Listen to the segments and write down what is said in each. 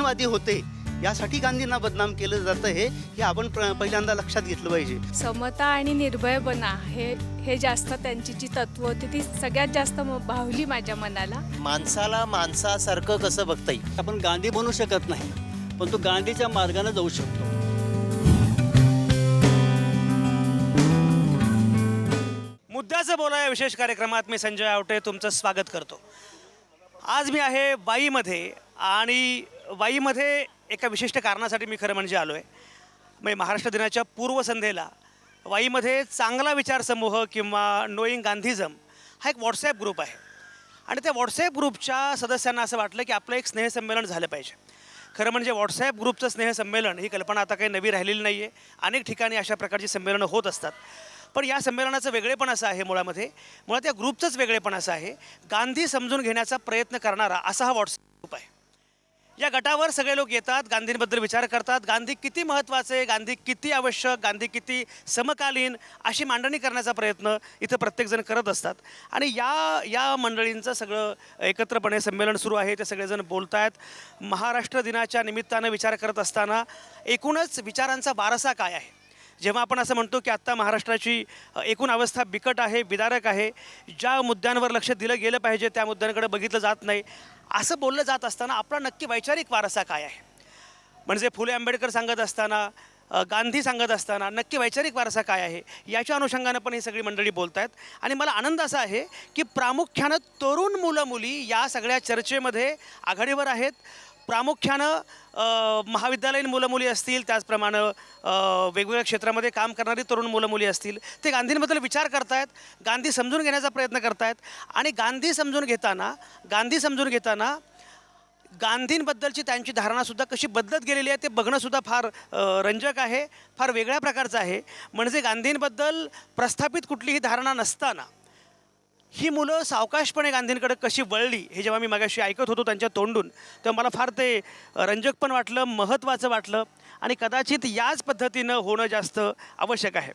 साम्यवादी होते, यासाठी गांधींना बदनाम केलं जातं हे आपण पहिल्यांदा लक्षात घेतलं पाहिजे. समता आणि निर्भयपणा हे हे जास्त त्यांची जी तत्व होती ती सगळ्यात जास्त भावली माझ्या मनाला. माणसाला माणसासारखं कसं बघता येईल. आपण गांधी बनू शकत नाही, पण तो गांधीच्या मार्गाने जाऊ शकतो. मुद्द्याचं बोला या विशेष कार्यक्रमात मी संजय आवटे तुमचं स्वागत करतो. आज मी आहे वाईमध्ये आणि वाईमध्ये एका विशिष्ट कारणासाठी मी खरं म्हणजे आलो आहे. म्हणजे महाराष्ट्र दिनाच्या पूर्वसंध्येला वाईमध्ये चांगला विचार समूह किंवा नोईंग गांधीजम हा एक व्हॉट्सॲप ग्रुप आहे आणि त्या व्हॉट्सॲप ग्रुपच्या सदस्यांना असं वाटलं की आपलं एक स्नेहसंमेलन झालं पाहिजे. खरं म्हणजे व्हॉट्सॲप ग्रुपचं स्नेहसंमेलन ही कल्पना आता काही नवी राहिलेली नाही आहे. अनेक ठिकाणी अशा प्रकारची संमेलनं होत असतात. पण या संमेलनाचं वेगळेपण असं आहे मुळात या ग्रुपचंच वेगळेपण असं आहे, गांधी समजून घेण्याचा प्रयत्न करणारा असा हा व्हॉट्सॲप ग्रुप आहे. या गटावर सगळे लोक येतात, गांधींबद्दल विचार करतात, गांधी किती महत्त्वाचे, गांधी किती आवश्यक, गांधी किती समकालीन अशी मांडणी करण्याचा प्रयत्न इथं प्रत्येकजण करत असतात. आणि या मंडळींचं सगळं एकत्रपणे संमेलन सुरू आहे. ते सगळेजण बोलत आहेत. महाराष्ट्र दिनाच्या निमित्तानं विचार करत असताना एकूणच विचारांचा वारसा काय आहे. जेव्हा आपण असं म्हणतो की आत्ता महाराष्ट्राची एकूण अवस्था बिकट आहे, विदारक आहे, ज्या मुद्द्यांवर लक्ष दिलं गेलं पाहिजे त्या मुद्द्यांकडे बघितलं जात नाही, असं बोललं जात असताना आपला नक्की वैचारिक वारसा काय आहे. म्हणजे फुले आंबेडकर सांगत असताना, गांधी सांगत असताना नक्की वैचारिक वारसा काय आहे याच्या अनुषंगानं पण ही सगळी मंडळी बोलत आहेत. आणि मला आनंद असा आहे की प्रामुख्यानं तरुण मुलं मुली या सगळ्या चर्चेमध्ये आघाडीवर आहेत. प्रामुख्यानं महाविद्यालयीन मुलं मुली असतील, त्याचप्रमाणे वेगवेगळ्या क्षेत्रामध्ये काम करणारी तरुण मुलं मुली असतील, ते गांधींबद्दल विचार करतायत, गांधी समजून घेण्याचा प्रयत्न करतायत. आणि गांधी समजून घेताना गांधींबद्दलची त्यांची धारणासुद्धा कशी बदलत गेलेली आहे ते बघणंसुद्धा फार रंजक आहे, फार वेगळ्या प्रकारचं आहे. म्हणजे गांधींबद्दल प्रस्थापित कुठलीही धारणा नसताना ही मुलं सावकाशपणे गांधींकडे कशी वळली हे जेव्हा मी मगाशी ऐकत होतो त्यांच्या तोंडून, तेव्हा मला फार ते रंजक पण वाटलं, महत्त्वाचं वाटलं. आणि कदाचित याच पद्धतीनं होणं जास्त आवश्यक आहे.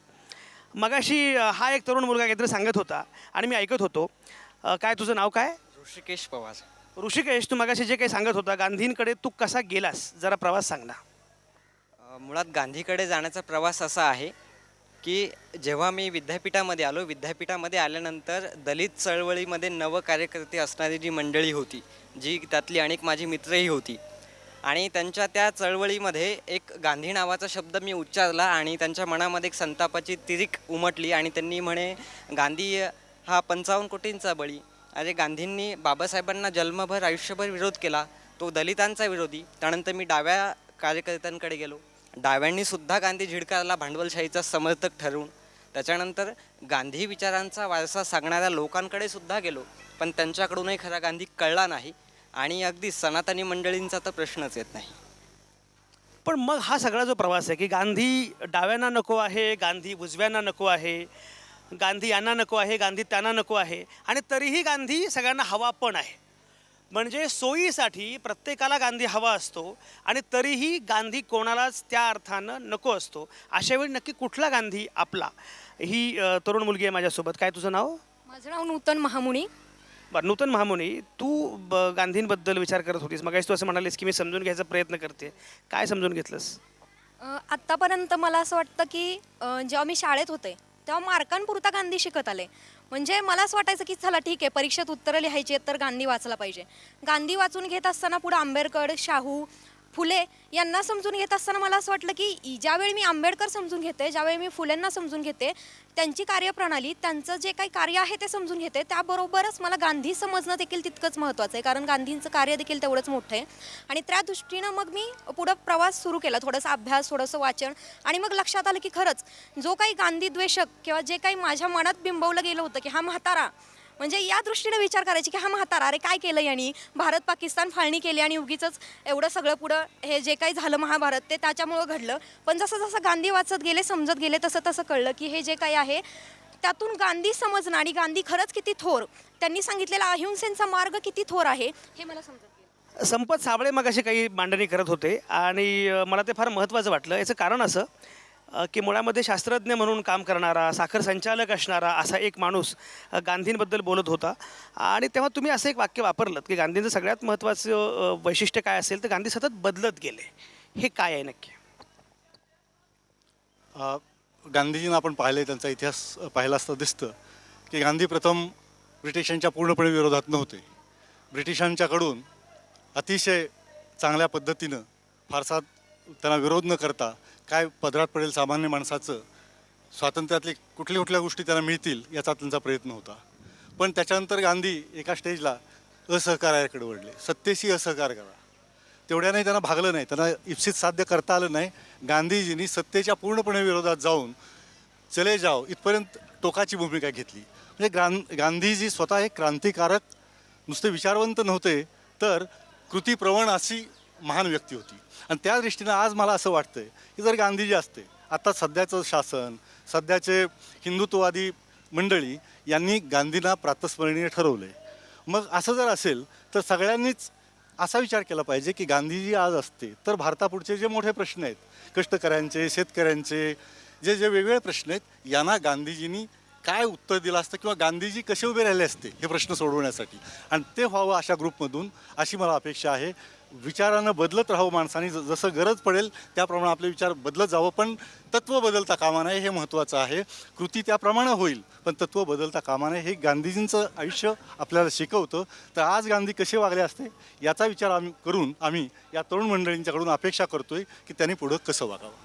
मगाशी हा एक तरुण मुलगा काहीतरी सांगत होता आणि मी ऐकत होतो. काय तुझं नाव काय? ऋषिकेश पवार. ऋषिकेश, तू मगाशी जे काही सांगत होता गांधींकडे तू कसा गेलास, जरा प्रवास सांग ना. मुळात गांधीकडे जाण्याचा प्रवास असा आहे की जेव्हा मी विद्यापीठामध्ये आल्यानंतर दलित चळवळीमध्ये कार्यकर्ते असणारी जी मंडळी होती, जी त्यातली अनेक माझी मित्रही होती, आणि त्यांच्या त्या चळवळीमध्ये एक गांधी नावाचा शब्द मी उच्चारला आणि त्यांच्या मनामध्ये एक संतापाची तिरीक उमटली. आणि त्यांनी म्हणे, गांधी हा 55 कोटींचा बळी. अरे, गांधींनी बाबासाहेबांना जन्मभर आयुष्यभर विरोध केला, तो दलितांचा विरोधी. त्यानंतर मी डाव्या कार्यकर्त्यांकडे गेलो. डाव्यांनी सुद्धा गांधी झिडकारला भांडवलशाहीचा समर्थक ठरवून. त्याच्यानंतर गांधी विचारांचा वारसा सांगणाऱ्या लोकांकडे सुद्धा गेलो, पण त्यांच्याकडूनही खरा गांधी कळला नाही. आणि अगदी सनातनी मंडळींचा तर प्रश्नच येत नाही. पण मग हा सगळा जो प्रवास आहे की गांधी डाव्यांना नको आहे, गांधी उजव्यांना नको आहे, गांधी यांना नको आहे, गांधी त्यांना नको आहे, आणि तरीही गांधी सगळ्यांना हवा पण आहे. म्हणजे सोयीसाठी प्रत्येकाला गांधी हवा असतो आणि तरीही गांधी कोणालाच त्या अर्थानं नको असतो. अशावेळी नक्की कुठला गांधी आपला? ही तरुण मुलगी आहे माझ्यासोबत. काय तुझं नाव? माझं नाव नूतन महामुनी. बरं, नूतन महामुनी, तू गांधींबद्दल विचार करत होतीस. मग तू असं म्हणालीस की मी समजून घ्यायचा प्रयत्न करते. काय समजून घेतलंस? आत्तापर्यंत मला असं वाटतं की जेव्हा मी शाळेत होते तेव्हा मार्कांपुरता गांधी शिकत आले. म्हणजे मला असं वाटायचं की चला ठीक आहे, परीक्षेत उत्तरं लिहायची आहेत तर गांधी वाचला पाहिजे. गांधी वाचून घेत असताना पुढे आंबेडकर, शाहू, फुले यांना समजून घेत असताना मला असं वाटलं की ज्यावेळी मी आंबेडकर समजून घेते, ज्यावेळी मी फुलेंना समजून घेते, त्यांची कार्यप्रणाली, त्यांचं जे काही कार्य आहे ते समजून घेते, त्याबरोबरच मला गांधी समजणं देखील तितकंच महत्त्वाचं आहे, कारण गांधींचं कार्य देखील तेवढंच मोठं आहे. आणि त्या दृष्टीनं मग मी पुढं प्रवास सुरू केला, थोडासा अभ्यास, थोडंसं वाचन. आणि मग लक्षात आलं की खरंच जो काही गांधी द्वेषक किंवा जे काही माझ्या मनात बिंबवलं गेलं होतं की हा म्हातारा, म्हणजे या दृष्टीने विचार करायची की हा म्हातारा, अरे काय केलं यांनी, भारत पाकिस्तान फाळणी केली आणि उगीच एवढं सगळं पुढं हे जे काही झालं महाभारत ते त्याच्यामुळं घडलं. पण जसं जसं गांधी वाचत गेले, समजत गेले, तसं तसं कळलं की हे जे काही आहे त्यातून गांधी समजणं आणि गांधी खरंच किती थोर, त्यांनी सांगितलेला अहिंसेचा मार्ग किती थोर आहे हे मला समजत गेलं. संपत साबळे मग अशी काही मांडणी करत होते आणि मला ते फार महत्त्वाचं वाटलं. याचं कारण असं, की मुळामध्ये शास्त्रज्ञ म्हणून काम करणारा, साखर संचालक असणारा असा एक माणूस गांधींबद्दल बोलत होता. आणि तेव्हा तुम्ही असं एक वाक्य वापरलं की गांधींचं सगळ्यात महत्त्वाचं वैशिष्ट्य काय असेल तर गांधी सतत बदलत गेले. हे काय आहे नक्की? गांधीजींना आपण पाहिले, त्यांचा इतिहास पाहिला असता दिसतं की गांधी प्रथम ब्रिटिशांच्या पूर्णपणे विरोधात नव्हते. ब्रिटिशांच्याकडून अतिशय चांगल्या पद्धतीनं, फारसा त्यांना विरोध न करता, काय पदरात पडेल सामान्य माणसाचं, स्वातंत्र्यातले कुठल्या गोष्टी त्यांना मिळतील याचा त्यांचा प्रयत्न होता. पण त्याच्यानंतर गांधी एका स्टेजला असहकार्याकडे वळले. सत्तेशी असहकार करा, तेवढ्याने त्यांना भागलं नाही, त्यांना इप्सित साध्य करता आलं नाही. गांधीजींनी सत्तेच्या पूर्णपणे विरोधात जाऊन चले जाओ इथपर्यंत टोकाची भूमिका घेतली. म्हणजे गांधीजी स्वतः एक क्रांतिकारक, नुसते विचारवंत नव्हते तर कृतीप्रवण अशी महान व्यक्ती होती. आणि त्या दृष्टीनं आज मला असं वाटतंय की जर गांधीजी असते, आता सध्याचं शासन, सध्याचे हिंदुत्ववादी मंडळी यांनी गांधींना प्रातस्मरणीय ठरवले. मग असं जर असेल तर सगळ्यांनीच असा विचार केला पाहिजे की गांधीजी आज असते तर भारतापुढचे जे मोठे प्रश्न आहेत, कष्टकऱ्यांचे, शेतकऱ्यांचे, जे वेगवेगळे प्रश्न आहेत, यांना गांधीजींनी काय उत्तर दिलं असतं किंवा गांधीजी कसे उभे राहिले असते हे प्रश्न सोडवण्यासाठी. आणि ते व्हावं अशा ग्रुपमधून, अशी मला अपेक्षा आहे. विचारानं बदलत राहावं माणसाने, जसं गरज पडेल त्याप्रमाणे आपले विचार बदलत जावं, पण तत्त्व बदलता कामा नये, हे महत्त्वाचं आहे. कृती त्याप्रमाणे होईल पण तत्त्व बदलता कामा नये, हे गांधीजींचं आयुष्य आपल्याला शिकवतं. तर आज गांधी कसे वागले असते याचा विचार करून आम्ही या तरुण मंडळींच्याकडून अपेक्षा करतोय की त्यांनी पुढं कसं वागावं.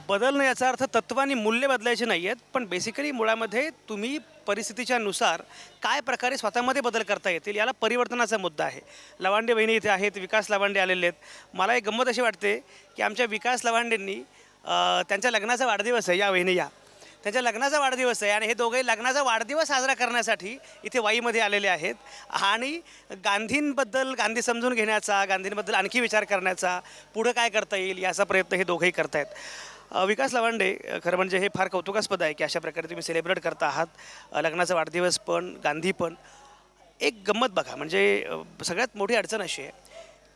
बदलणं याचा अर्थ तत्त्व आणि मूल्य बदलायचे नाही आहेत, पण बेसिकली मुळामध्ये तुम्ही परिस्थितीच्या नुसार काय प्रकारे स्वतःमध्ये बदल करता येतील याला परिवर्तनाचा मुद्दा आहे. लवांडे बहिणी इथे आहेत, विकास लवांडे आलेले आहेत. मला एक गंमत अशी वाटते की आमच्या विकास लवांडेंनी त्यांच्या लग्नाचा वाढदिवस आहे, या बहिणी या, त्यांच्या लग्नाचा वाढदिवस आहे आणि हे दोघंही लग्नाचा वाढदिवस साजरा करण्यासाठी इथे वाईमध्ये आलेले आहेत. आणि गांधींबद्दल, गांधी समजून घेण्याचा, गांधींबद्दल आणखी विचार करण्याचा, पुढं काय करता येईल याचा प्रयत्न हे दोघंही करतायत. विकास लवांडे, खरं म्हणजे हे फार कौतुकास्पद आहे की अशा प्रकारे तुम्ही सेलिब्रेट करता आहात, लग्नाचा वाढदिवस पण, गांधी पण. एक गंमत बघा, म्हणजे सगळ्यात मोठी अडचण अशी आहे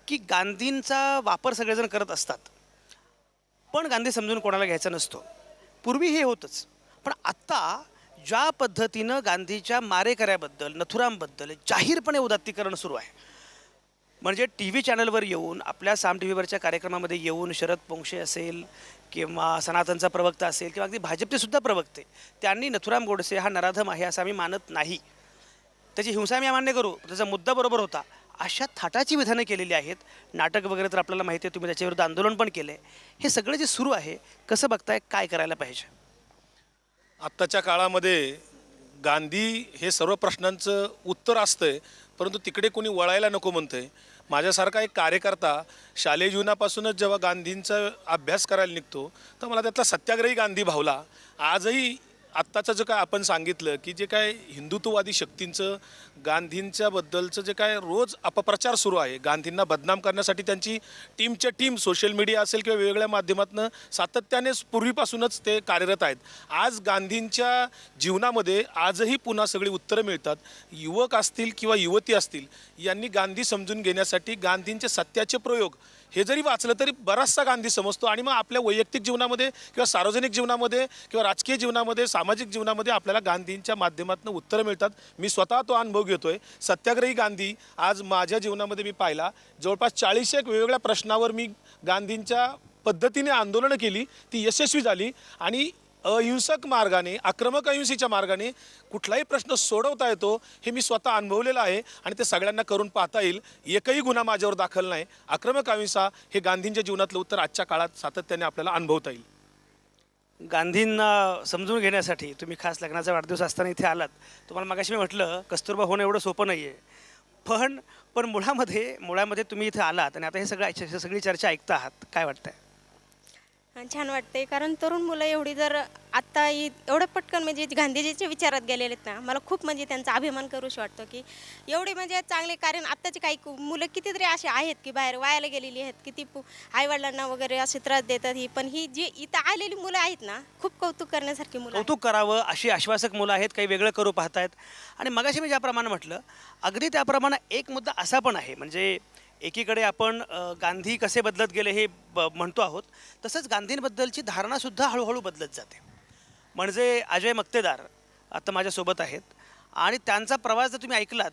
की गांधींचा वापर सगळेजण करत असतात पण गांधी समजून कोणाला घ्यायचा नसतो. पूर्वी हे होतंच, पण आत्ता ज्या पद्धतीनं गांधीच्या मारेकऱ्याबद्दल, नथुरामबद्दल जाहीरपणे उदात्तीकरण सुरू आहे, म्हणजे टी व्ही चॅनलवर येऊन, आपल्या साम टी व्हीवरच्या कार्यक्रमामध्ये येऊन शरद पोंक्षे असेल किंवा सनातनचा प्रवक्ता असेल किंवा अगदी भाजपचे सुद्धा प्रवक्ते, त्यांनी नथुराम गोडसे हा नराधम आहे असं आम्ही मानत नाही, त्याची हिंसा आम्ही अमान्य करू, त्याचा मुद्दा बरोबर होता, अशा थाटाची विधानं केलेली आहेत. नाटक वगैरे तर आपल्याला माहिती आहे, तुम्ही त्याच्याविरुद्ध आंदोलन पण केलं आहे. हे सगळं जे सुरू आहे, कसं बघताय, काय करायला पाहिजे? आत्ताच्या काळामध्ये गांधी हे सर्व प्रश्नांचं उत्तर असतंय, परंतु तिकडे कोणी वळायला नको म्हणतंय. माझ्यासारखा एक कार्यकर्ता शालेय जीवनापासूनच जेव्हा गांधींचा अभ्यास करायला निघतो तर मला त्यातला सत्याग्रही गांधी भावला. आजही आत्ताचं जे काय आपण सांगितलं की जे काय हिंदुत्ववादी शक्तींचं गांधींच्याबद्दलचं जे काय रोज अपप्रचार सुरू आहे, गांधींना बदनाम करण्यासाठी त्यांची टीम सोशल मीडिया असेल किंवा वेगवेगळ्या माध्यमातून सातत्याने पूर्वीपासूनच ते कार्यरत आहेत. आज गांधींच्या जीवनामध्ये आजही पुन्हा सगळी उत्तरं मिळतात. युवक असतील किंवा युवती असतील, यांनी गांधी समजून घेण्यासाठी गांधींचे सत्याचे प्रयोग हे जरी वाचलं तरी बराचसा गांधी समजतो. आणि मग आपल्या वैयक्तिक जीवनामध्ये किंवा सार्वजनिक जीवनामध्ये किंवा राजकीय जीवनामध्ये, सामाजिक जीवनामध्ये आपल्याला गांधींच्या माध्यमातून उत्तरं मिळतात. मी स्वतः तो अनुभव घेतोय. सत्याग्रही गांधी आज माझ्या जीवनामध्ये मी पाहिला. जवळपास 40 वेगवेगळ्या प्रश्नावर मी गांधींच्या पद्धतीने आंदोलनं केली, ती यशस्वी झाली. आणि अहिंसक मार्गाने, आक्रमक अहिंसेच्या मार्गाने कुठलाही प्रश्न सोडवता येतो हे मी स्वतः अनुभवलेलं आहे आणि ते सगळ्यांना करून पाहता येईल. एकही गुन्हा माझ्यावर दाखल नाही. आक्रमक अहिंसा हे गांधींच्या जीवनातलं उत्तर आजच्या काळात सातत्याने आपल्याला अनुभवता येईल. गांधींना समजून घेण्यासाठी तुम्ही खास लग्नाचा वाढदिवस असताना इथे आलात. तुम्हाला मागाशी मी म्हटलं कस्तुरबा होणं एवढं सोपं नाही आहे, पण मुळामध्ये तुम्ही इथे आलात आणि आता हे सगळी चर्चा ऐकता आहात. काय वाटतंय? छान वाटते, कारण तरुण मुलं एवढी जर आत्ता एवढं पटकन म्हणजे गांधीजीच्या विचारात गेलेले आहेत ना, मला खूप म्हणजे त्यांचा अभिमान करूशी वाटतो की एवढे म्हणजे चांगले. कारण आत्ताचे काही मुलं कितीतरी असे आहेत की बाहेर वायाला गेलेली आहेत, किती आईवडिलांना वगैरे असे त्रास देतात. पण ही जी इथं आलेली मुलं आहेत ना, खूप कौतुक करण्यासारखी मुलं, कौतुक करावं अशी आश्वासक मुलं आहेत. काही वेगळं करू पाहतायत. आणि मगाशी मी ज्याप्रमाणे म्हटलं, अगदी त्याप्रमाणे एक मुद्दा असा पण आहे, म्हणजे एकीकडे आपण गांधी कसे बदलत गेले हे म्हणतो आहोत, तसंच गांधींबद्दलची धारणासुद्धा हळूहळू बदलत जाते. म्हणजे अजय मक्तेदार आता माझ्यासोबत आहेत आणि त्यांचा प्रवास जर तुम्ही ऐकलात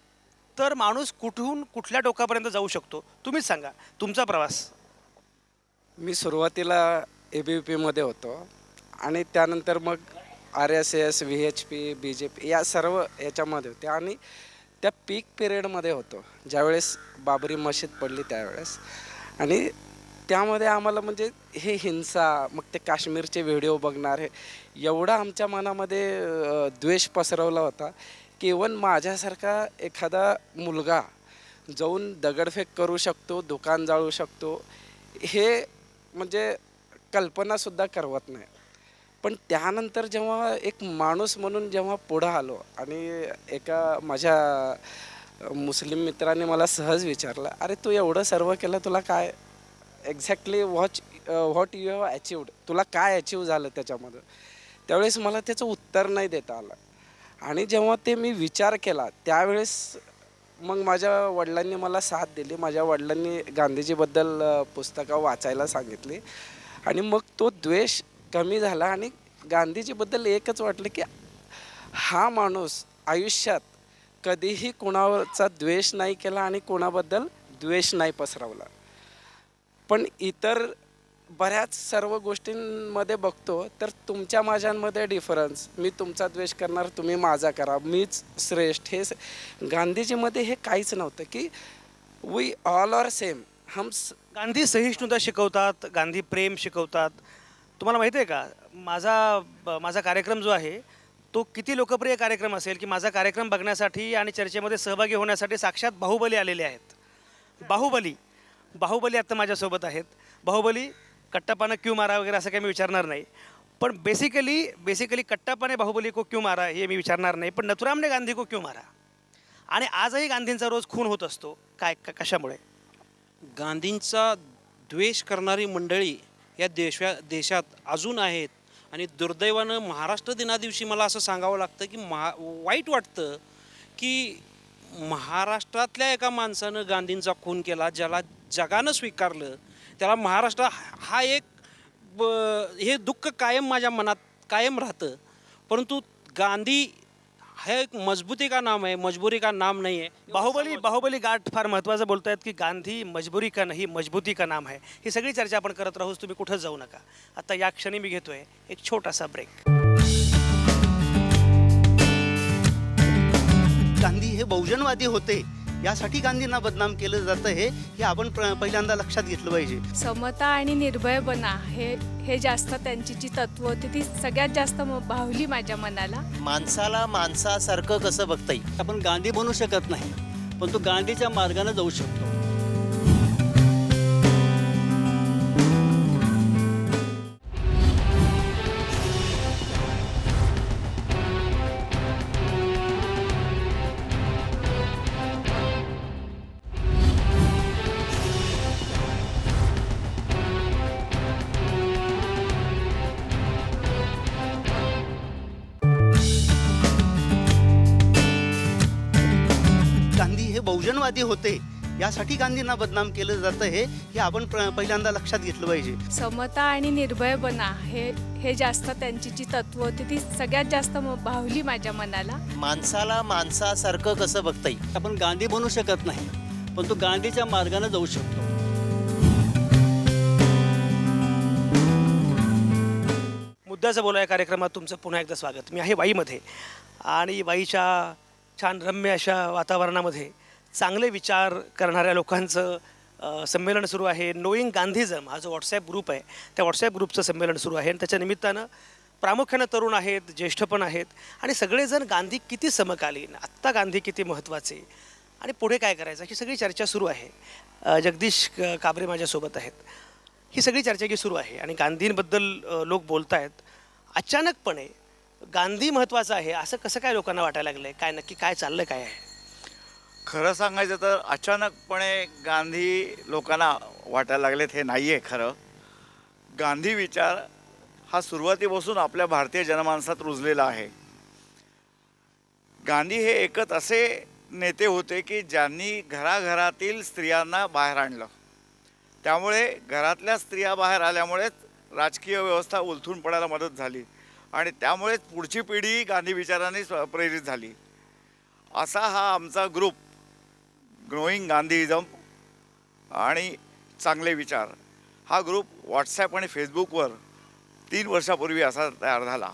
तर माणूस कुठून कुठल्या टोकापर्यंत जाऊ शकतो. तुम्हीच सांगा तुमचा प्रवास. मी सुरुवातीला ABVPमध्ये होतो आणि त्यानंतर मग RSS, VHP, BJP या सर्व याच्यामध्ये होते आणि त्या पीक पिरियडमध्ये होतो ज्यावेळेस बाबरी मशीद पडली त्यावेळेस. आणि त्यामध्ये आम्हाला म्हणजे हे हिंसा, मग ते काश्मीरचे व्हिडिओ बघणार, हे एवढा आमच्या मनामध्ये द्वेष पसरवला होता की इवन माझ्यासारखा एखादा मुलगा जाऊन दगडफेक करू शकतो, दुकान जाळू शकतो, हे म्हणजे कल्पनासुद्धा करवत नाही. पण त्यानंतर जेव्हा एक माणूस म्हणून जेव्हा पुढं आलो आणि एका माझ्या मुस्लिम मित्राने मला सहज विचारलं, अरे तू एवढं सर्व केलं, तुला काय एक्झॅक्टली व्हॉट यू हॅव अचिव्ड, तुला काय अचीव झालं त्याच्यामध्ये. त्यावेळेस मला त्याचं उत्तर नाही देता आलं. आणि जेव्हा ते मी विचार केला त्यावेळेस मग माझ्या वडिलांनी मला साथ दिली. माझ्या वडिलांनी गांधीजीबद्दल पुस्तकं वाचायला सांगितली आणि मग तो द्वेष कमी झाला आणि गांधीजीबद्दल एकच वाटलं की हा माणूस आयुष्यात कधीही कोणाचा द्वेष नाही केला आणि कोणाबद्दल द्वेष नाही पसरवला. पण इतर बऱ्याच सर्व गोष्टींमध्ये बघतो तर तुमच्या माझ्यांमध्ये डिफरन्स, मी तुमचा द्वेष करणार, तुम्ही माझा करा, मीच श्रेष्ठ, हे गांधीजीमध्ये हे काहीच नव्हतं की we all are same. Gandhi सहिष्णुता शिकवतात, गांधी प्रेम शिकवतात. तुम्हाला माहिती आहे का माझा कार्यक्रम जो आहे तो किती लोकप्रिय कार्यक्रम असेल की माझा कार्यक्रम बघण्यासाठी आणि चर्चेमध्ये सहभागी होण्यासाठी साक्षात बाहुबली आलेले आहेत. बाहुबली आत्ता माझ्यासोबत आहेत. बाहुबली कट्टापानं क्यू मारा वगैरे असं काही मी विचारणार नाही, पण बेसिकली कट्टापाने बाहुबली को क्यू मारा हे मी विचारणार नाही, पण नथुरामने गांधी को क्यू मारा. आणि आजही गांधींचा रोज खून होत असतो. कशामुळे? गांधींचा द्वेष करणारी मंडळी या देशात अजून आहेत. आणि दुर्दैवानं महाराष्ट्र दिनादिवशी मला असं सांगावं लागतं की वाईट वाटतं की महाराष्ट्रातल्या एका माणसानं गांधींचा खून केला, ज्याला जगानं स्वीकारलं, त्याला महाराष्ट्र हा एक हे दुःख कायम माझ्या मनात कायम राहतं. परंतु गांधी हा एक मजबूती का नाम आहे, मजबुरी का नाम नाही आहे. बाहुबली गाठ फार महत्त्वाचं बोलतायत की गांधी मजबुरी का नाही मजबूती का नाम आहे. ही सगळी चर्चा आपण करत राहू. तुम्ही कुठं जाऊ नका. आता या क्षणी मी घेतोय एक छोटासा ब्रेक. गांधी हे बहुजनवादी होते यासाठी गांधींना बदनाम केलं जातं हे आपण पहिल्यांदा लक्षात घेतलं पाहिजे. समता आणि निर्भयपणा हे जास्त त्यांची जी तत्व होती ती सगळ्यात जास्त भावली माझ्या मनाला. माणसाला माणसासारखं कसं बघता येईल. आपण गांधी बनू शकत नाही, पण तो गांधीच्या मार्गाने जाऊ शकतो. गांधी हे बहुजनवादी होते यासाठी गांधींना बदनाम केलं जातं हे आपण पहिल्यांदा लक्षात घेतलं पाहिजे. समता आणि निर्भयपणा हे जास्त त्यांची जी तत्व होती ती सगळ्यात जास्त भावली माझ्या मनाला. माणसाला माणसासारखं कसं बघता येईल. आपण गांधी बनू शकत नाही, पण तो गांधीच्या मार्गाने जाऊ शकतो. मुद्द्याचं बोला या कार्यक्रमात तुमचं पुन्हा एकदा स्वागत. मी आहे वाईमध्ये आणि वाईच्या छान रम्य अशा वातावरणामध्ये चांगले विचार करणाऱ्या लोकांचं संमेलन सुरू आहे. नोईंग गांधीझम हा जो व्हॉट्सॲप ग्रुप आहे त्या व्हॉट्सॲप ग्रुपचं संमेलन सुरू आहे आणि त्याच्या निमित्तानं प्रामुख्यानं तरुण आहेत, ज्येष्ठ पण आहेत आणि सगळेजण गांधी किती समकालीन, आत्ता गांधी किती महत्त्वाचे आणि पुढे काय करायचं ही सगळी चर्चा सुरू आहे. जगदीश काबरे माझ्यासोबत आहेत. ही सगळी चर्चा की सुरू आहे आणि गांधींबद्दल लोक बोलत आहेत. अचानकपणे गांधी महत्त्वाचं आहे असं कसं काय लोकांना वाटायला लागलं आहे? काय नक्की काय चाललं काय आहे? खरं सांगायचं तर अचानकपणे गांधी लोकांना वाटायला लागलेत हे नाही आहे खरं. गांधी विचार हा सुरुवातीपासून आपल्या भारतीय जनमानसात रुजलेला आहे. गांधी हे एकच असे नेते होते की ज्यांनी घराघरातील स्त्रियांना बाहेर आणलं. त्यामुळे घरातल्या स्त्रिया बाहेर आल्यामुळेच राजकीय व्यवस्था उलथून पडायला मदत झाली आणि त्यामुळेच पुढची पिढी गांधी विचारांनी प्रेरित झाली. असा हा आमचा ग्रुप ग्रोईंग गांधीइझम आणि चांगले विचार हा ग्रुप व्हॉट्सॲप आणि फेसबुकवर 3 वर्षापूर्वी असा तयार झाला.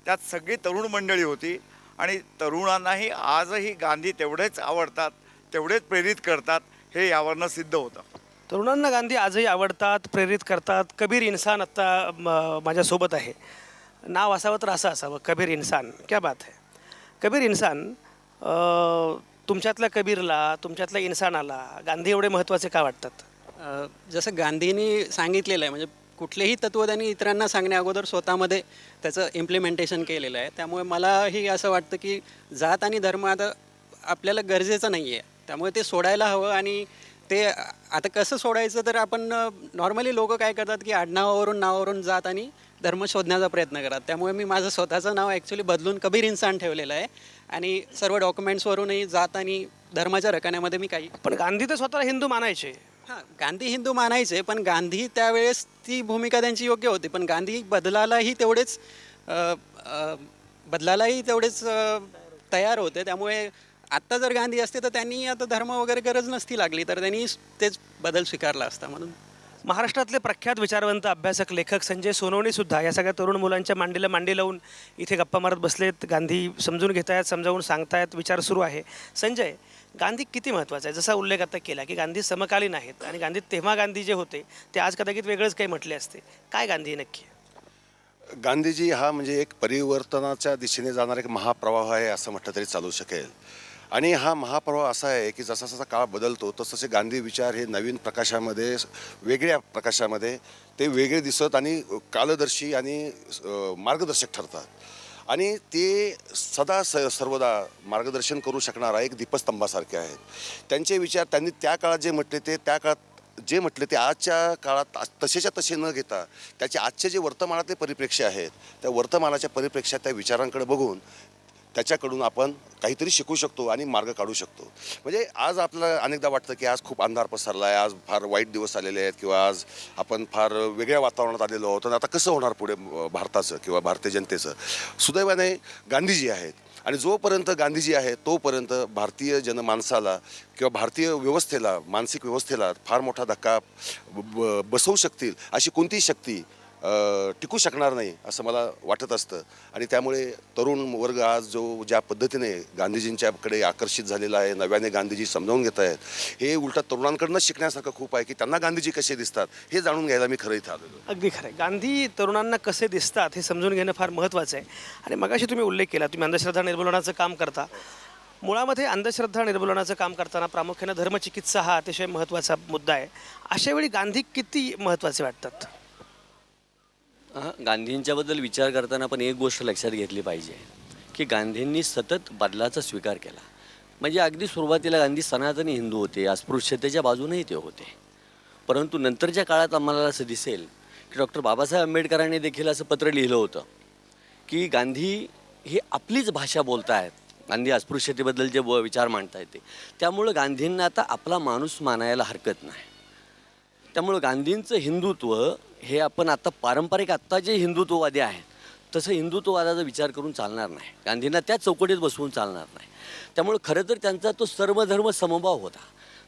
त्यात सगळी तरुण मंडळी होती आणि तरुणांनाही आजही गांधी तेवढेच आवडतात, तेवढेच प्रेरित करतात हे यावरनं सिद्ध होतं. तरुणांना गांधी आजही आवडतात, प्रेरित करतात. कबीर इन्सान आत्ता माझ्यासोबत आहे. नाव असावं तर असं असावं, कबीर इन्सान. क्या बात आहे. कबीर इन्सान, तुमच्यातल्या कबीरला, तुमच्यातल्या इन्सानाला गांधी एवढे महत्त्वाचे का वाटतात? जसं गांधींनी सांगितलेलं आहे, म्हणजे कुठलेही तत्त्व त्यांनी इतरांना सांगण्या अगोदर स्वतःमध्ये त्याचं इम्प्लिमेंटेशन केलेलं आहे. त्यामुळे मलाही असं वाटतं की जात आणि धर्म आता आपल्याला गरजेचं नाही आहे, त्यामुळे ते सोडायला हवं. आणि ते आता कसं सोडायचं, तर आपण नॉर्मली लोक काय करतात की आडनावावरून नावावरून जात आणि धर्म शोधण्याचा प्रयत्न करतात. त्यामुळे मी माझं स्वतःचं नाव ॲक्च्युली बदलून कबीर इन्सान ठेवलेलं आहे आणि सर्व डॉक्युमेंट्सवरूनही जात आणि धर्माच्या रकान्यामध्ये मी काही. पण गांधी तर स्वतःला हिंदू मानायचे. हां, गांधी हिंदू मानायचे, पण गांधी त्यावेळेस ती भूमिका त्यांची योग्य होती. पण गांधी बदलालाही तेवढेच तयार होते. त्यामुळे आत्ता जर गांधी असते तर त्यांनी आता धर्म वगैरे गरज नसती लागली, तर त्यांनी तेच बदल स्वीकारला असता. म्हणून महाराष्ट्रातले प्रख्यात विचारवंत अभ्यासक लेखक संजय सोनवणेसुद्धा या सगळ्या तरुण मुलांच्या मांडीला मांडी लावून इथे गप्पा मारत बसलेत. गांधी समजून घेत आहेत, समजावून सांगतायत, विचार सुरू आहे. संजय, गांधी किती महत्त्वाचा आहे? जसा उल्लेख आता केला की गांधी समकालीन आहेत आणि तेव्हा गांधी जे होते ते आज कदाचित वेगळंच काही म्हटले असते. काय गांधी नक्की? गांधीजी हा म्हणजे एक परिवर्तनाच्या दिशेने जाणारा एक महाप्रवाह आहे असं म्हटलं तरी चालू शकेल. आणि हा महाप्रवाह असा आहे की जसा जसा काळ बदलतो तसतसे गांधी विचार हे नवीन प्रकाशामध्ये, वेगळ्या प्रकाशामध्ये ते वेगळे दिसत आणि कालदर्शी आणि मार्गदर्शक ठरतात. आणि ते सदा सर्वदा मार्गदर्शन करू शकणारा एक दीपस्तंभासारखे आहेत. त्यांचे विचार त्यांनी त्या काळात जे म्हटले ते त्या काळात जे म्हटले ते आजच्या काळात तसेच्या तसे न घेता त्याचे आजचे जे वर्तमानातले परिप्रेक्ष्य आहेत त्या वर्तमानाच्या परिप्रेक्ष्यात त्या विचारांकडे बघून त्याच्याकडून आपण काहीतरी शिकू शकतो आणि मार्ग काढू शकतो. म्हणजे आज आपल्याला अनेकदा वाटतं की आज खूप अंधार पसरला आहे, आज फार वाईट दिवस आलेले आहेत किंवा आज आपण फार वेगळ्या वातावरणात आलेलो आहोत आणि आता कसं होणार पुढे भारताचं किंवा भारतीय जनतेचं. सुदैवाने गांधीजी आहेत आणि जोपर्यंत गांधीजी आहेत तोपर्यंत भारतीय जनमानसाला किंवा भारतीय व्यवस्थेला, मानसिक व्यवस्थेला फार मोठा धक्का बसवू शकतील अशी कोणतीही शक्ती टिकू शकणार नाही असं मला वाटत असतं. आणि त्यामुळे तरुण वर्ग आज ज्या पद्धतीने गांधीजींच्याकडे आकर्षित झालेला आहे, नव्याने गांधीजी समजावून घेत आहेत, हे उलटा तरुणांकडनं शिकण्यासारखं खूप आहे की त्यांना गांधीजी कसे दिसतात हे जाणून घ्यायला मी खरं इथं आलेलो. अगदी खरं आहे. गांधी तरुणांना कसे दिसतात हे समजून घेणं फार महत्त्वाचं आहे. आणि मगाशी तुम्ही उल्लेख केला, तुम्ही अंधश्रद्धा निर्मूलनाचं काम करता. मुळामध्ये अंधश्रद्धा निर्मूलनाचं काम करताना प्रामुख्यानं धर्मचिकित्सा हा अतिशय महत्त्वाचा मुद्दा आहे. अशावेळी गांधी किती महत्त्वाचे वाटतात? गांधींच्याबद्दल विचार करताना पण एक गोष्ट लक्षात घेतली पाहिजे की गांधींनी सतत बदलाचा स्वीकार केला. म्हणजे अगदी सुरुवातीला गांधी सनातनी हिंदू होते, अस्पृश्यतेच्या बाजूनेही ते होते. परंतु नंतरच्या काळात आम्हाला असं दिसेल की डॉक्टर बाबासाहेब आंबेडकरांनी देखील असं पत्र लिहिलं होतं की गांधी हे आपलीच भाषा बोलत आहेत. गांधी अस्पृश्यतेबद्दल जे विचार मांडता येते, त्यामुळं गांधींना आता आपला माणूस मानायला हरकत नाही. त्यामुळं गांधींचं हिंदुत्व हे आपण आता पारंपरिक आत्ता जे हिंदुत्ववादी आहेत तसं हिंदुत्ववादाचा विचार करून चालणार नाही. गांधींना त्या चौकटीत बसवून चालणार नाही. त्यामुळं खरं तर त्यांचा तो सर्वधर्म समभाव होता,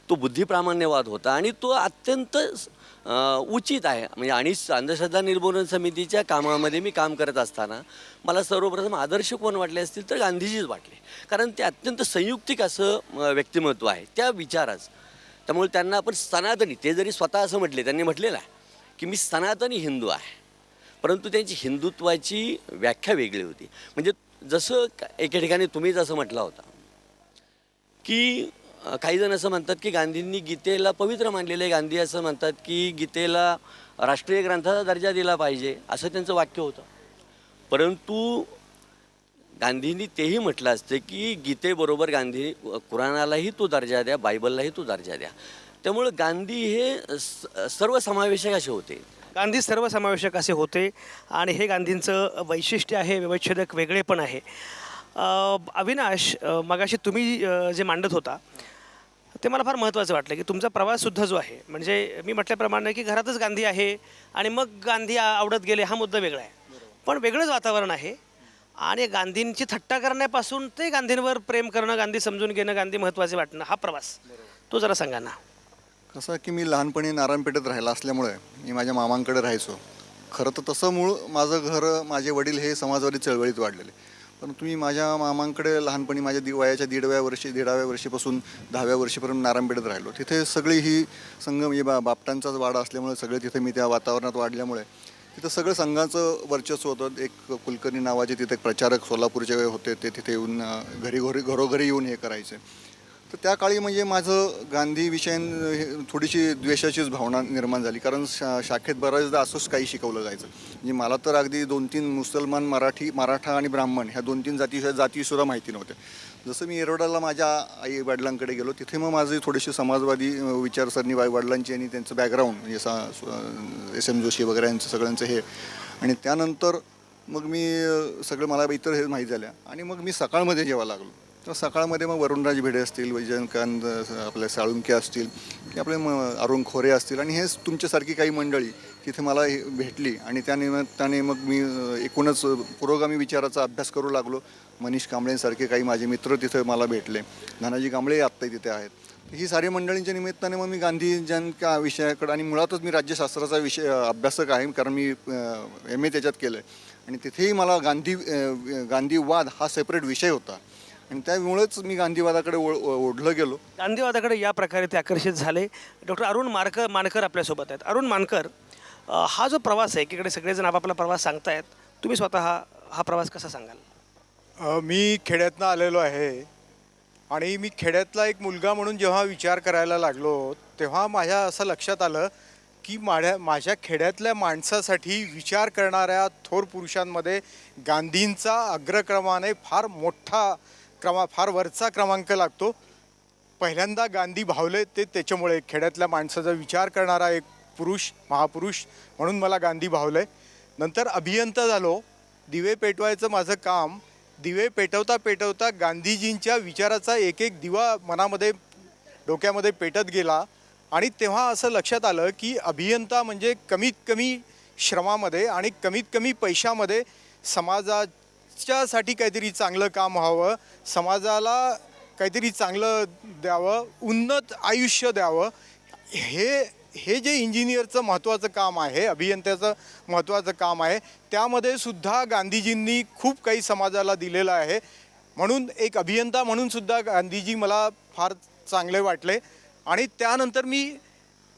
तो बुद्धिप्रामाण्यवाद होता आणि तो अत्यंत उचित आहे. म्हणजे आणि अंधश्रद्धा निर्मूलन समितीच्या कामामध्ये मी काम करत असताना मला सर्वप्रथम आदर्श कोण वाटले असतील तर गांधीजीच वाटले. कारण ते अत्यंत संयुक्तिक असं व्यक्तिमत्व आहे त्या विचाराचं. त्यामुळे त्यांना आपण सनातनी, ते जरी स्वतः असं म्हटले, त्यांनी म्हटलेलं आहे की मी सनातनी हिंदू आहे, परंतु त्यांची हिंदुत्वाची व्याख्या वेगळी होती. म्हणजे जसं एके ठिकाणी तुम्हीच असं म्हटलं होता की काही जण असं म्हणतात की गांधींनी गीतेला पवित्र मानलेलं आहे, गांधी असं म्हणतात की गीतेला राष्ट्रीय ग्रंथाचा दर्जा दिला पाहिजे, असं त्यांचं वाक्य होतं. परंतु गांधींनी तेही म्हटलं असते की गीतेबरोबर गांधी कुराणालाही तो दर्जा द्या, बायबललाही तो दर्जा द्या. त्यामुळं गांधी हे सर्वसमावेशक असे होते. गांधी सर्वसमावेशक असे होते आणि हे गांधींचं वैशिष्ट्य आहे, व्यवच्छेदक वेगळेपण आहे. अविनाश, मगाशी तुम्ही जे मांडत होता ते मला फार महत्त्वाचं वाटलं की तुमचा प्रवाससुद्धा जो आहे, म्हणजे मी म्हटल्याप्रमाणे की घरातच गांधी आहे आणि मग गांधी आवडत गेले हा मुद्दा वेगळा आहे, पण वेगळंच वातावरण आहे. आणि गांधींची थट्टा करण्यापासून ते गांधींवर प्रेम करणं, गांधी समजून घेणं, गांधी महत्त्वाचे वाटणं, हा प्रवास तो जरा सांगा ना. कसं की मी लहानपणी नारायणपेठेत राहिला असल्यामुळे मी माझ्या मामांकडे राहायचो. खरं तर तसं मूळ माझं घर, माझे वडील हे समाजवादी चळवळीत वाढलेले, पण तुम्ही माझ्या मामांकडे लहानपणी माझ्या वयाच्या 1.5 वर्षीपासून 10व्या वर्षीपर्यंत नारायणपेठेत राहिलो. तिथे सगळी ही संघ म्हणजे बापटांचाच वाडा असल्यामुळे सगळे तिथे मी त्या वातावरणात वाढल्यामुळे तिथं सगळं संघाचं वर्चस्व होतं. एक कुलकर्णी नावाचे तिथे एक प्रचारक सोलापूरचे होते, ते तिथे येऊन घरोघरी येऊन हे करायचे. तर त्या काळी म्हणजे माझं गांधीविषयी थोडीशी द्वेषाचीच भावना निर्माण झाली, कारण शाखेत बऱ्याचदा असंच काही शिकवलं जायचं. म्हणजे मला तर अगदी 2-3 मुसलमान, मराठा आणि ब्राह्मण ह्या 2-3 जातीसुद्धा माहिती नव्हत्या. जसं मी एरोडाला माझ्या आई वडिलांकडे गेलो, तिथे मग माझी थोडीशी समाजवादी विचारसरणी वडिलांची आणि त्यांचं बॅकग्राऊंड म्हणजे SM जोशी वगैरे यांचं सगळ्यांचं हे, आणि त्यानंतर मग मी सगळं मला इतर हे माहीत झाल्या. आणि मग मी सकाळमध्ये जेवायला लागलो. तर सकाळमध्ये मग वरुणराज भिडे असतील, वैजयंतकांत आपले साळुंके असतील, की आपले अरुण खोरे असतील, आणि हेच तुमच्यासारखी काही मंडळी तिथे मला भेटली. आणि त्या निमित्ताने मग मी एकूणच पुरोगामी विचाराचा अभ्यास करू लागलो. मनीष कांबळेंसारखे काही माझे मित्र तिथे मला भेटले, धनाजी कांबळे आत्ता तिथे आहेत. ही सारी मंडळींच्या निमित्ताने मग मी गांधीजींच्या विषयाकडे, आणि मुळातच मी राज्यशास्त्राचा अभ्यासक आहे, कारण मी MA त्याच्यात केलं आहे, आणि तिथेही मला गांधीवाद हा सेपरेट विषय होता, आणि त्यामुळेच मी गांधीवादाकडे ओढलं गेलो. गांधीवादाकडे या प्रकारे ते आकर्षित झाले. डॉक्टर अरुण मानकर आपल्यासोबत आहेत. अरुण मानकर, हा जो प्रवास आहे, एकीकडे सगळेजण आपापला प्रवास सांगतायत, तुम्ही स्वतः हा प्रवास कसा सांगाल? मी खेड्यातनं आलेलो आहे, आणि मी खेड्यातला एक मुलगा म्हणून जेव्हा विचार करायला लागलो तेव्हा माझ्या असं लक्षात आलं की माझ्या खेड्यातल्या माणसासाठी विचार करणाऱ्या थोर पुरुषांमध्ये गांधींचा अग्रक्रमाने फार वरचा क्रमांक लागतो. पहिल्यांदा गांधी भावले ते त्याच्यामुळे खेड्यातल्या माणसाचा विचार करणारा एक पुरुष, महापुरुष म्हणून मला गांधी भावले. नंतर अभियंता झालो. दिवे पेटवायचं माझं काम. दिवे पेटवता पेटवता गांधीजींच्या विचाराचा एक एक दिवा मनामध्ये, डोक्यामध्ये पेटत गेला, आणि तेव्हा असं लक्षात आलं की अभियंता म्हणजे कमीत कमी श्रमामध्ये आणि कमीत कमी पैशामध्ये समाजाच्यासाठी काहीतरी चांगलं काम व्हावं, समाजाला काहीतरी चांगलं द्यावं, उन्नत आयुष्य द्यावं. हे जे इंजिनियरचं महत्त्वाचं काम आहे, अभियंत्याचं महत्त्वाचं काम आहे, त्यामध्ये सुद्धा गांधीजींनी खूप काही समाजाला दिलेलं आहे. म्हणून एक अभियंता म्हणून सुद्धा गांधीजी मला फार चांगले वाटले. आणि त्यानंतर मी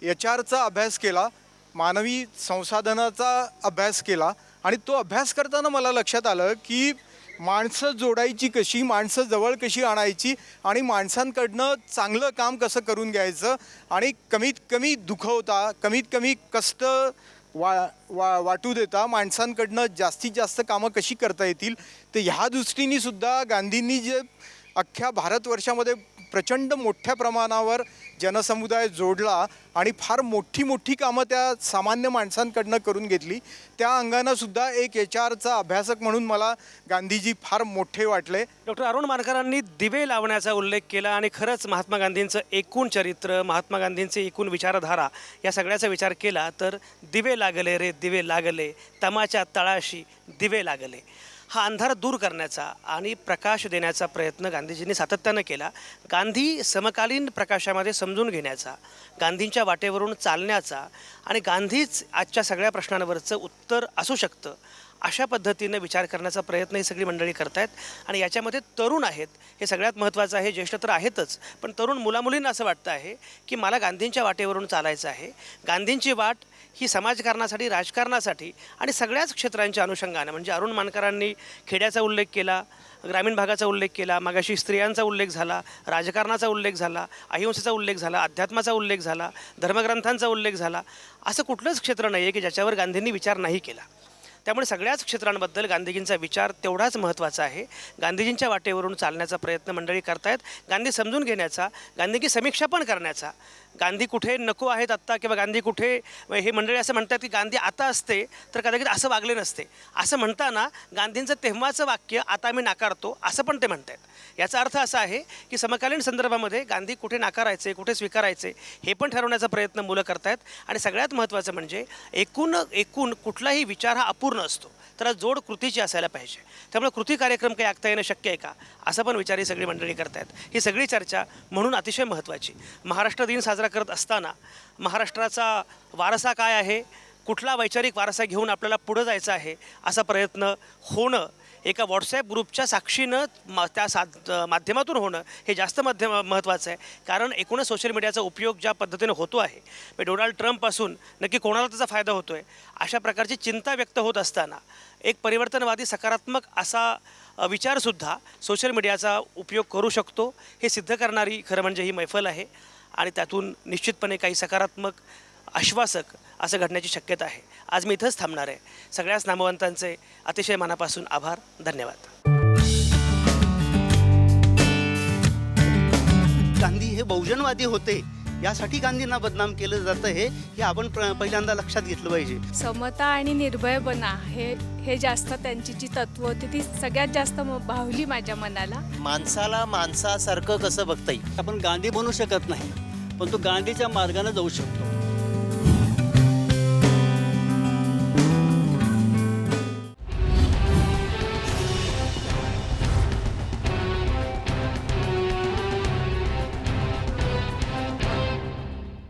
HRचा अभ्यास केला, मानवी संसाधनाचा अभ्यास केला, आणि तो अभ्यास करताना मला लक्षात आलं की माणसं जोडायची कशी, माणसं जवळ कशी आणायची, आणि माणसांकडनं चांगलं काम कसं करून घ्यायचं, आणि कमीत कमी दुखवता, कमीत कमी कष्ट वाटू देता माणसांकडनं जास्तीत जास्त कामं कशी करता येतील. तर ह्या दृष्टीने सुद्धा गांधींनी जे अख्ख्या भारतवर्षामध्ये प्रचंड मोठ्या प्रमाणावर जनसमुदाय जोडला आणि फार मोठी कामं त्या सामान्य माणसांकडनं करून घेतली, त्या अंगानं सुद्धा एक HRचा अभ्यासक म्हणून मला गांधीजी फार मोठे वाटले. डॉक्टर अरुण मानकरांनी दिवे लावण्याचा उल्लेख केला, आणि खरंच महात्मा गांधींचं एकूण चरित्र, महात्मा गांधींचे एकूण विचारधारा या सगळ्याचा विचार केला तर दिवे लागले रे दिवे लागले, तमाच्या तळाशी दिवे लागले, हा अंधार दूर करण्याचा आणि प्रकाश देण्याचा प्रयत्न गांधीजींनी सातत्यानं केला. गांधी समकालीन प्रकाशामध्ये समजून घेण्याचा, गांधींच्या वाटेवरून चालण्याचा, आणि गांधीच आजच्या सगळ्या प्रश्नांवरचं उत्तर असू शकतं अशा पद्धतीनं विचार करण्याचा प्रयत्न ही सगळी मंडळी करत आहेत. आणि याच्यामध्ये तरुण आहेत, हे सगळ्यात महत्त्वाचं आहे. ज्येष्ठ तर आहेतच, पण तरुण मुलामुलींना असं वाटतं आहे की मला गांधींच्या वाटेवरून चालायचं आहे. गांधींची वाट ही समाजकारणासाठी, राजकारणासाठी आणि सगळ्याच क्षेत्रांच्या अनुषंगानं, म्हणजे अरुण मानकरांनी खेड्याचा उल्लेख केला, ग्रामीण भागाचा उल्लेख केला, मागाशी स्त्रियांचा उल्लेख झाला, राजकारणाचा उल्लेख झाला, अहिंसेचा उल्लेख झाला, अध्यात्माचा उल्लेख झाला, धर्मग्रंथांचा उल्लेख झाला. असं कुठलंच क्षेत्र नाही आहे की ज्याच्यावर गांधींनी विचार नाही केला. त्यामुळे सगळ्याच क्षेत्रांबद्दल गांधीजींचा विचार तेवढाच महत्त्वाचा आहे. गांधीजींच्या वाटेवरून चालण्याचा प्रयत्न मंडळी करतायत. गांधी समजून घेण्याचा, गांधींची समीक्षा पण करण्याचा, गांधी कुठे नको आहेत आत्ता किंवा गांधी कुठे, हे मंडळी असं म्हणतात की गांधी आता असते तर कदाचित असं वागले नसते. असं म्हणताना गांधींचं तेव्हाचं वाक्य आता मी नाकारतो असं पण ते म्हणत आहेत. याचा अर्थ असा आहे की समकालीन संदर्भामध्ये गांधी कुठे नाकारायचे कुठे स्वीकारायचे हे पण ठरवण्याचा प्रयत्न मुलं करतायत. आणि सगळ्यात महत्त्वाचं म्हणजे एकूण कुठलाही विचार हा अपूर्ण असतो, तर जोड कृतीची असायला पाहिजे. त्यामुळे कृती कार्यक्रम काही आखता येणं शक्य आहे का असं पण विचार ही सगळी मंडळी करतायत. ही सगळी चर्चा म्हणून अतिशय महत्त्वाची. महाराष्ट्र दिन साजरा करत असताना महाराष्ट्राचा वारसा काय आहे, कुठला वैचारिक वारसा घेऊन आपल्याला पुढं जायचं आहे असा प्रयत्न होणं एका व्हॉट्सॲप ग्रुपच्या साक्षीनं माध्यमातून होणं हे जास्त महत्त्वाचं आहे. कारण एकूणच सोशल मीडियाचा उपयोग ज्या पद्धतीनं होतो आहे, डोनाल्ड ट्रम्पपासून नक्की कोणाला त्याचा फायदा होतो आहे अशा प्रकारची चिंता व्यक्त होत असताना एक परिवर्तनवादी सकारात्मक असा विचारसुद्धा सोशल मीडियाचा उपयोग करू शकतो हे सिद्ध करणारी खरं म्हणजे ही मैफल आहे. आणि त्यातून निश्चितपणे काही सकारात्मक आश्वासक असं घडण्याची शक्यता आहे. आज मी इथंच थांबणार आहे. सगळ्याच नामवंतांचे अतिशय मनापासून आभार. धन्यवाद. गांधी हे बहुजनवादी होते, यासाठी गांधींना बदनाम केलं जातं हे आपण पहिल्यांदा लक्षात घेतलं पाहिजे. समता आणि निर्भयपणा हे जास्त त्यांची जी तत्व होती ती सगळ्यात जास्त भावली माझ्या मनाला. माणसाला माणसासारखं कसं बघता येईल? आपण गांधी बनू शकत नाही, पण तो गांधीच्या मार्गाने जाऊ शकतो.